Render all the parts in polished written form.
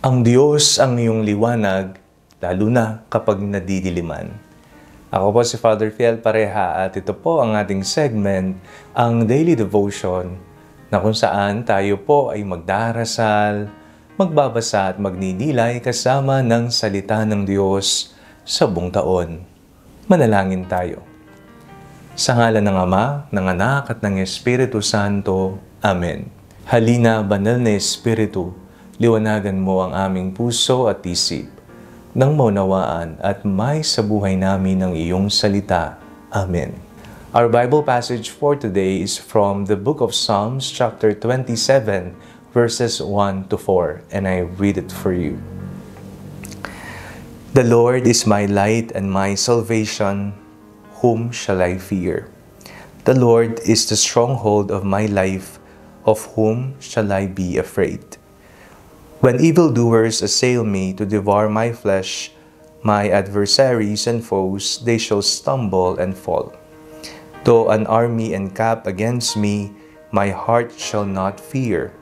Ang Diyos ang iyong liwanag, lalo na kapag nadidiliman. Ako po si Father Fiel Pareha at ito po ang ating segment, ang Daily Devotion, na kung saan tayo po ay magdarasal, magbabasa at magninilay kasama ng salita ng Diyos sa buong taon. Manalangin tayo. Sa ngalan ng Ama, ng Anak at ng Espiritu Santo. Amen. Halina, banal na Espiritu, liwanagan mo ang aming puso at isip, nang maunawaan at may sa buhay namin ang iyong salita. Amen. Our Bible passage for today is from the book of Psalms, chapter 27, verses 1 to 4, and I read it for you. The Lord is my light and my salvation. Whom shall I fear? The Lord is the stronghold of my life. Of whom shall I be afraid? When evildoers assail me to devour my flesh, my adversaries and foes, they shall stumble and fall. Though an army encamp against me, my heart shall not fear.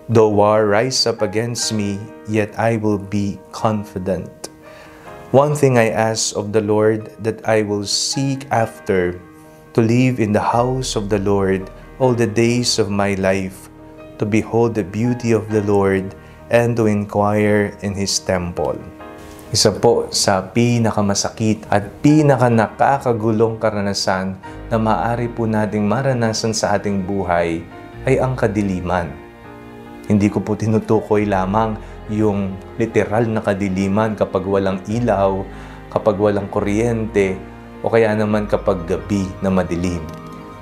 Though war rise up against me, yet I will be confident. One thing I ask of the Lord, that I will seek after, to live in the house of the Lord all the days of my life, to behold the beauty of the Lord, and to inquire in His temple. Isa po sa pinakamasakit at pinakanakakagulong karanasan na maaari po nating maranasan sa ating buhay ay ang kadiliman. Hindi ko po tinutukoy lamang yung literal na kadiliman kapag walang ilaw, kapag walang kuryente, o kaya naman kapag gabi na madilim.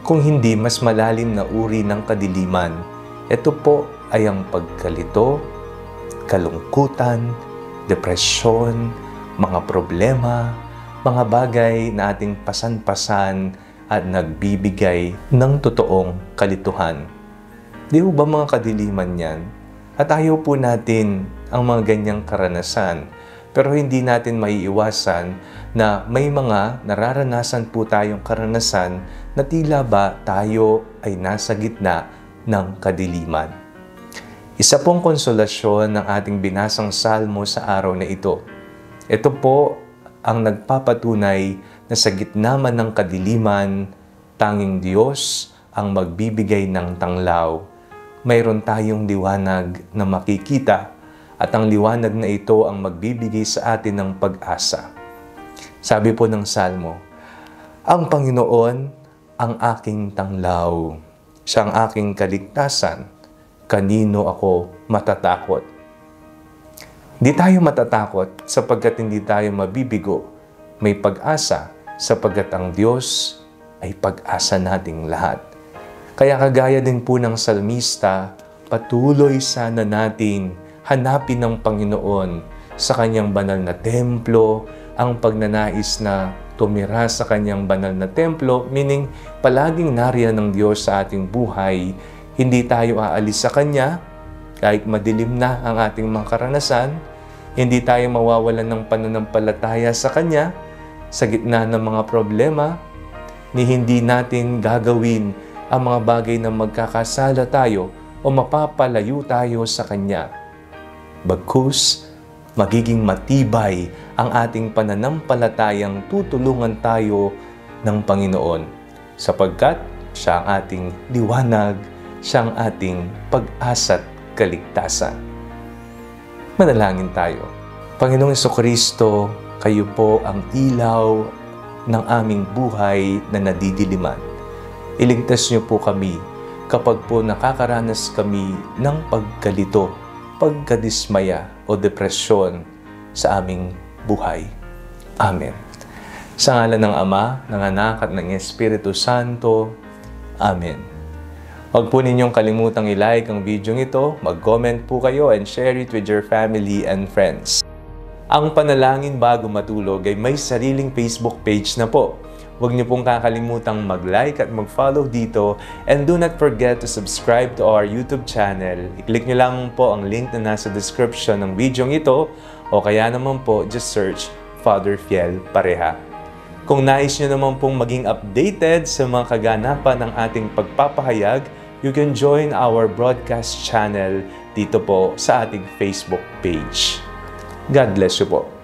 Kung hindi mas malalim na uri ng kadiliman, ito po ay ang pagkalito, kalungkutan, depresyon, mga problema, mga bagay na ating pasan-pasan at nagbibigay ng totoong kalituhan. Di ba mga kadiliman yan? At ayaw po natin ang mga ganyang karanasan, pero hindi natin maiiwasan na may mga nararanasan po tayong karanasan na tila ba tayo ay nasa gitna ng kadiliman. Isa pong konsolasyon ng ating binasang salmo sa araw na ito. Ito po ang nagpapatunay na sa gitna man ng kadiliman, tanging Diyos ang magbibigay ng tanglaw. Mayroon tayong liwanag na makikita at ang liwanag na ito ang magbibigay sa atin ng pag-asa. Sabi po ng salmo, ang Panginoon ang aking tanglaw, siya ang aking kaligtasan. Kanino ako matatakot? Hindi tayo matatakot sapagkat hindi tayo mabibigo. May pag-asa sapagkat ang Diyos ay pag-asa nating lahat. Kaya kagaya din po ng salmista, patuloy sana natin hanapin ng Panginoon sa kanyang banal na templo, ang pagnanais na tumira sa kanyang banal na templo, meaning palaging nariyan ng Diyos sa ating buhay. Hindi tayo aalis sa Kanya, kahit madilim na ang ating mga karanasan. Hindi tayo mawawalan ng pananampalataya sa Kanya sa gitna ng mga problema, ni hindi natin gagawin ang mga bagay na magkakasala tayo o mapapalayo tayo sa Kanya. Bagkus, magiging matibay ang ating pananampalatayang tutulungan tayo ng Panginoon sapagkat siya ang ating liwanag, siya ang ating pag-asa't kaligtasan. Manalangin tayo. Panginoong Jesucristo, kayo po ang ilaw ng aming buhay na nadidiliman. Iligtas niyo po kami kapag po nakakaranas kami ng pagkalito, pagkadismaya o depresyon sa aming buhay. Amen. Sa ngalan ng Ama, ng Anak at ng Espiritu Santo. Amen. Huwag po ninyong kalimutang i-like ang video ito, mag-comment po kayo and share it with your family and friends. Ang Panalangin Bago Matulog ay may sariling Facebook page na po. Huwag niyo pong kakalimutang mag-like at mag-follow dito, and do not forget to subscribe to our YouTube channel. I-click niyo lang po ang link na nasa description ng video ito, o kaya naman po just search Father Fiel Pareha. Kung nais niyo naman pong maging updated sa mga kaganapan ng ating pagpapahayag, you can join our broadcast channel dito po sa ating Facebook page. God bless you po.